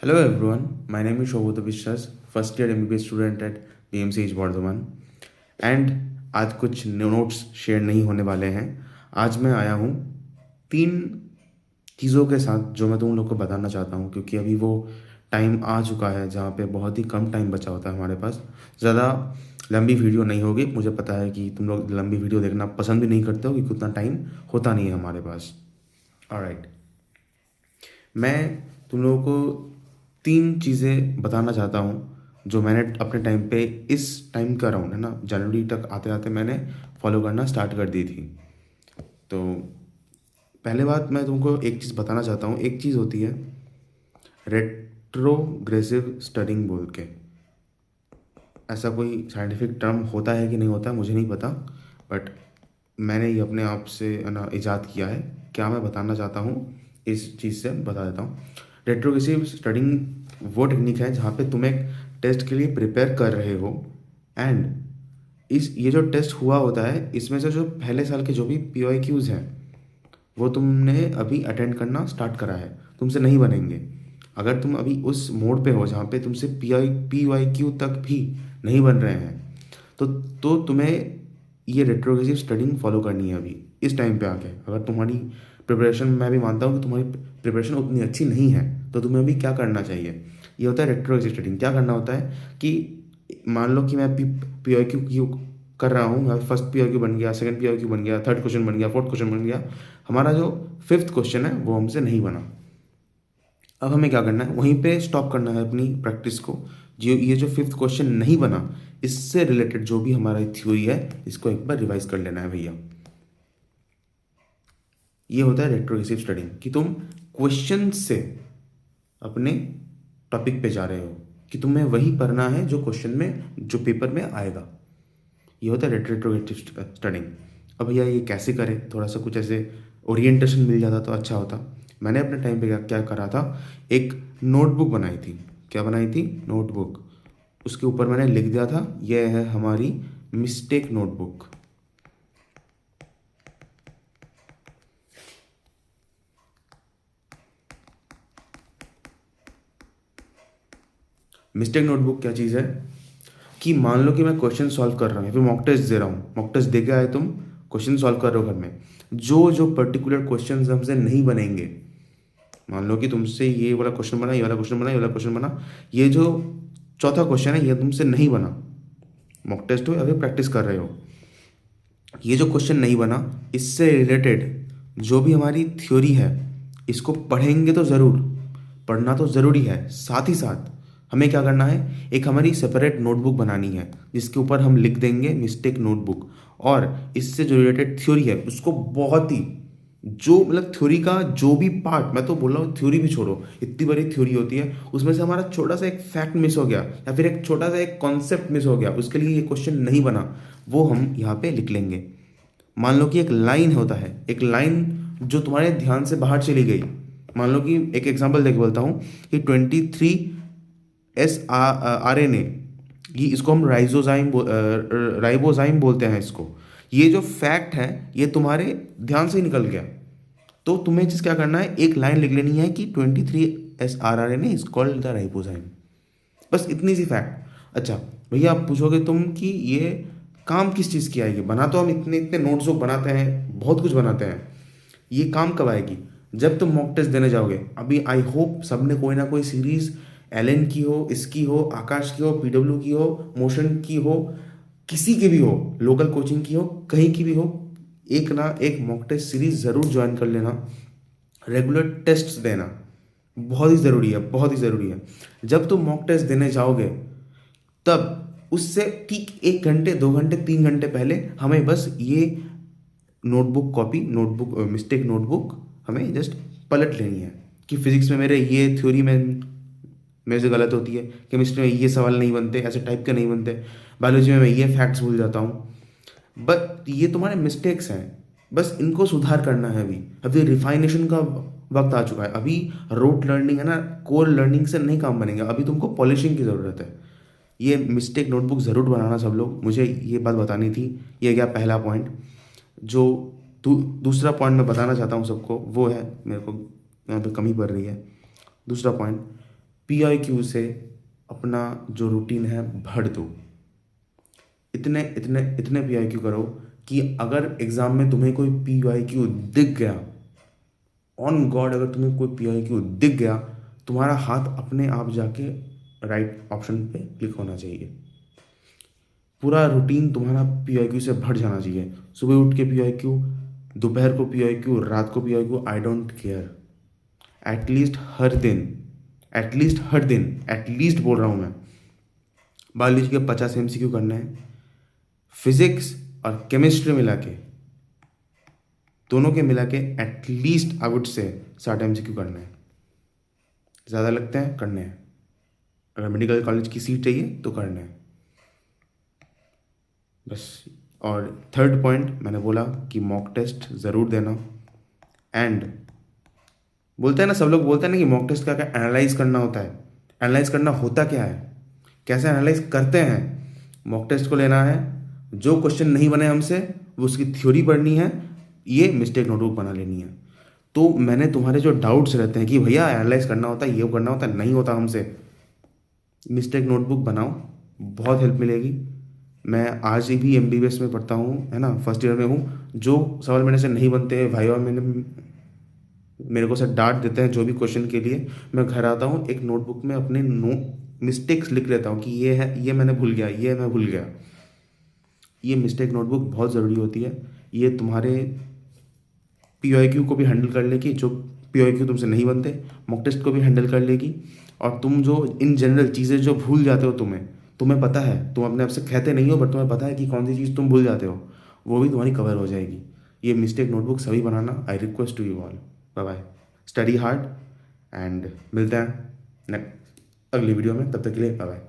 Hello everyone, my name is Shobhata Vishwas, first year MBBS student at BMCH Bardhaman and आज कुछ notes share नहीं होने वाले हैं। आज मैं आया हूँ तीन चीज़ों के साथ जो मैं तुम लोग को बताना चाहता हूँ, क्योंकि अभी वो टाइम आ चुका है जहाँ पे बहुत ही कम टाइम बचा होता है हमारे पास। ज़्यादा लंबी वीडियो नहीं होगी, मुझे पता है कि तुम लोग लंबी वीडियो देखना पसंद भी नहीं करते हो क्योंकि उतना टाइम होता नहीं है हमारे पास। ऑलराइट, मैं तुम लोगों को तीन चीज़ें बताना चाहता हूँ जो मैंने अपने टाइम पे इस टाइम का राउंड है ना, जनवरी तक आते आते मैंने फॉलो करना स्टार्ट कर दी थी। तो पहले बात मैं तुमको एक चीज़ बताना चाहता हूँ। एक चीज़ होती है रेट्रोग्रेसिव स्टडिंग बोल के। ऐसा कोई साइंटिफिक टर्म होता है कि नहीं होता मुझे नहीं पता, बट मैंने ये अपने आप से ना ईजाद किया है। क्या मैं बताना चाहता हूँ इस चीज़ से बता देता हूँ। रेट्रोग्रेसिव स्टडिंग वो टेक्निक है जहाँ पे तुम एक टेस्ट के लिए प्रिपेयर कर रहे हो एंड ये जो टेस्ट हुआ होता है इसमें से जो पहले साल के जो भी PYQs हैं वो तुमने अभी अटेंड करना स्टार्ट करा है, तुमसे नहीं बनेंगे। अगर तुम अभी उस मोड पे हो जहाँ पे तुमसे PYQ तक भी नहीं बन रहे हैं तो तुम्हें ये रेट्रोग्रेसिव स्टडिंग फॉलो करनी है अभी इस टाइम पे आके। अगर तुम्हारी प्रिपरेशन, मैं भी मानता हूँ कि तुम्हारी प्रिपरेशन उतनी अच्छी नहीं है, तो तुम्हें अभी क्या करना चाहिए, ये होता है रेट्रोग्रेसिव स्टडिंग। क्या करना होता है कि मान लो कि मैं PYQ कर रहा हूँ, फर्स्ट PYQ बन गया, सेकंड PYQ बन गया, थर्ड क्वेश्चन बन गया, फोर्थ क्वेश्चन बन गया, हमारा जो फिफ्थ क्वेश्चन है वो हमसे नहीं बना। अब हमें क्या करना है, वहीं पे स्टॉप करना है अपनी प्रैक्टिस को। जो ये जो फिफ्थ क्वेश्चन नहीं बना, इससे रिलेटेड जो भी हमारा थ्योरी है इसको एक बार रिवाइज कर लेना है भैया। ये होता है रेट्रोग्रेसिव स्टडिंग कि तुम क्वेश्चन से अपने टॉपिक पे जा रहे हो, कि तुम्हें वही पढ़ना है जो क्वेश्चन में, जो पेपर में आएगा। ये होता है रेट्रोगेटिव स्टडिंग। अब भैया ये कैसे करें, थोड़ा सा कुछ ऐसे ओरिएंटेशन मिल जाता तो अच्छा होता। मैंने अपने टाइम पे क्या क्या करा था, एक नोटबुक बनाई थी। क्या बनाई थी? नोटबुक। उसके ऊपर मैंने लिख दिया था ये है हमारी मिस्टेक नोटबुक। मिस्टेक नोटबुक क्या चीज़ है कि मान लो कि मैं क्वेश्चन सॉल्व कर रहा हूँ या फिर मॉक टेस्ट दे रहा हूँ। मॉक टेस्ट दे के आए तुम, क्वेश्चन सॉल्व कर रहे हो घर में, जो जो पर्टिकुलर क्वेश्चन हमसे नहीं बनेंगे, मान लो कि तुमसे ये वाला क्वेश्चन बना, ये वाला क्वेश्चन बना, ये वाला क्वेश्चन बना, ये जो चौथा क्वेश्चन है ये तुमसे नहीं बना, मॉक टेस्ट हो या फिर प्रैक्टिस कर रहे हो, ये जो क्वेश्चन नहीं बना, इससे रिलेटेड जो भी हमारी थ्योरी है इसको पढ़ेंगे तो ज़रूर, पढ़ना तो ज़रूरी है। साथ ही साथ हमें क्या करना है, एक हमारी सेपरेट नोटबुक बनानी है जिसके ऊपर हम लिख देंगे मिस्टेक नोटबुक, और इससे जो रिलेटेड थ्योरी है उसको बहुत ही, जो मतलब थ्योरी का जो भी पार्ट, मैं तो बोल रहा हूँ थ्योरी भी छोड़ो, इतनी बड़ी थ्योरी होती है, उसमें से हमारा छोटा सा एक फैक्ट मिस हो गया या फिर एक छोटा सा एक कॉन्सेप्ट मिस हो गया, उसके लिए ये क्वेश्चन नहीं बना, वो हम यहाँ पे लिख लेंगे। मान लो कि एक लाइन होता है, एक लाइन जो तुम्हारे ध्यान से बाहर चली गई। मान लो कि एक एग्जांपल देके बोलता हूँ कि 23 RNA, ये इसको हम राइबोजाइम बोलते हैं इसको। ये जो फैक्ट है ये तुम्हारे ध्यान से ही निकल गया, तो तुम्हें जिस क्या करना है, एक लाइन लिख लेनी है कि 23 RNA is called the ribozyme. बस इतनी सी फैक्ट। अच्छा भैया, आप पूछोगे तुम कि ये काम किस चीज़ की आएगी, बना तो हम इतने इतने नोट्स बुक बनाते हैं, बहुत कुछ बनाते हैं, ये काम कब आएगी? जब तुम मॉक टेस्ट देने जाओगे। अभी आई होप सबने कोई ना कोई सीरीज, एलन की हो, इसकी हो, आकाश की हो, PW की हो, मोशन की हो, किसी की भी हो, लोकल कोचिंग की हो, कहीं की भी हो, एक ना एक मॉक टेस्ट सीरीज ज़रूर ज्वाइन कर लेना। रेगुलर टेस्ट्स देना बहुत ही ज़रूरी है, बहुत ही ज़रूरी है। जब तुम मॉक टेस्ट देने जाओगे तब उससे ठीक 1 घंटे, 2 घंटे, 3 घंटे पहले हमें बस ये notebook copy, notebook mistake notebook हमें जस्ट पलट लेनी है कि फिजिक्स में मेरे ये थ्योरी में मेरे से गलत होती है, केमिस्ट्री में ये सवाल नहीं बनते, ऐसे टाइप के नहीं बनते, बायोलॉजी में मैं ये फैक्ट्स भूल जाता हूँ। बट ये तुम्हारे मिस्टेक्स हैं, बस इनको सुधार करना है। अभी अभी रिफाइनेशन का वक्त आ चुका है। अभी रोट लर्निंग है ना, कोर लर्निंग से नहीं काम बनेगा, अभी तुमको पॉलिशिंग की ज़रूरत है। ये मिस्टेक नोटबुक ज़रूर बनाना सब लोग, मुझे ये बात बतानी थी। ये गया पहला पॉइंट। जो दूसरा पॉइंट मैं बताना चाहता हूँ सबको, वो है, मेरे को यहाँ पे कमी पड़ रही है। दूसरा पॉइंट, PIQ से अपना जो रूटीन है भर दो। इतने इतने इतने PIQ करो कि अगर एग्ज़ाम में तुम्हें कोई PIQ दिख गया, ऑन गॉड अगर तुम्हें कोई PIQ दिख गया, तुम्हारा हाथ अपने आप जाके राइट ऑप्शन पे क्लिक होना चाहिए। पूरा रूटीन तुम्हारा PIQ से भर जाना चाहिए। सुबह उठ के PIQ, दोपहर को PIQ, रात को PIQ, I don't care. At least हर दिन, एटलीस्ट बोल रहा हूँ मैं, बायोलॉजी के 50 MCQ करने हैं, फिजिक्स और केमिस्ट्री मिला के, दोनों के मिला के at least I would say 60 MCQ करने हैं। ज़्यादा लगते हैं करने हैं, अगर मेडिकल कॉलेज की सीट चाहिए तो करने हैं बस। और थर्ड पॉइंट मैंने बोला कि मॉक टेस्ट ज़रूर देना। एंड बोलते हैं ना, सब लोग बोलते हैं ना कि मॉक टेस्ट का क्या एनालाइज करना होता है। एनालाइज करना होता क्या है, कैसे एनालाइज करते हैं? मॉक टेस्ट को लेना है, जो क्वेश्चन नहीं बने हमसे वो उसकी थ्योरी पढ़नी है, ये मिस्टेक नोटबुक बना लेनी है। तो मैंने तुम्हारे जो डाउट्स रहते हैं कि भैया एनालाइज करना होता है, ये करना होता है, नहीं होता हमसे, मिस्टेक नोटबुक बनाओ, बहुत हेल्प मिलेगी। मैं आज भी MBBS में पढ़ता हूँ, है ना, फर्स्ट ईयर में हूँ। जो सवाल मेरे से नहीं बनते, भाई मेरे को सर डांट देते हैं जो भी क्वेश्चन के लिए, मैं घर आता हूँ एक नोटबुक में अपने मिस्टेक्स लिख लेता हूँ कि ये है, ये मैंने भूल गया, ये मैं भूल गया। ये मिस्टेक नोटबुक बहुत ज़रूरी होती है। ये तुम्हारे PIQ को भी हैंडल कर लेगी, जो PIQ तुमसे नहीं बनते, मॉक टेस्ट को भी हैंडल कर लेगी। और तुम जो इन जनरल चीज़ें जो भूल जाते हो, तुम्हें पता है, तुम अपने आप से कहते नहीं हो बट तुम्हें पता है कि कौन सी चीज़ तुम भूल जाते हो, वो भी तुम्हारी कवर हो जाएगी। ये मिस्टेक नोटबुक सभी बनाना, I request to you all. Bye bye, study hard, and मिलते हैं अगली वीडियो में। तब तक के लिए बाय बाय।